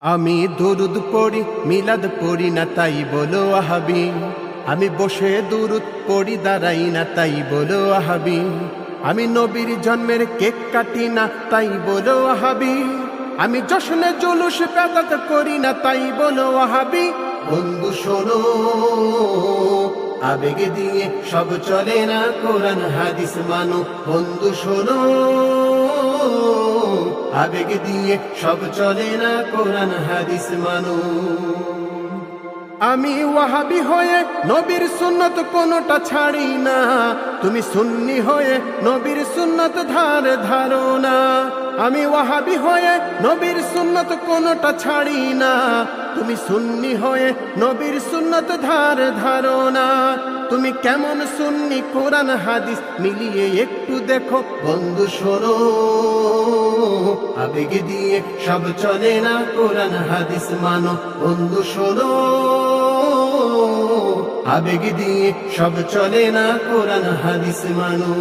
আমি দুরুদ পড়ি মিলাদ পড়ি না তাই বলো ওয়াহাবি। আমি বসে দুরুদ পড়ি দাঁড়াই না তাই বলো ওয়াহাবি। আমি নবীর জন্মের কেক কাটি না তাই বলো ওয়াহাবি। আমি জশ্নে জুলুস বেদাত করি না তাই বলো ওয়াহাবি। বন্ধু শোনো, আবেগে দিয়ে সব চলে না, কোরআন হাদিস মানো। বন্ধু শোনো, আবেগ দিয়ে সব চলে না, কোরআন হাদিস মানো। আমি ওয়াহাবি হয়ে নবীর সুন্নত কোনটা ছাড়ি না, তুমি সুন্নি হয়ে নবীর সুন্নত ধারো না। আমি ওয়াহাবি হয়ে নবীর সুন্নত কোনটা ছাড়ি না, তুমি সুন্নি হয়ে নবীর সুন্নত ধারো না। তুমি কেমন সুন্নি কোরআন হাদিস মিলিয়ে একটু দেখো। বন্ধু শোনো, আবেগ দিয়ে সব চলে না, কোরআন হাদিস মানো। বন্ধু শোনো, আবেগ দিয়ে সব চলে না, কোরআন হাদিস মানো।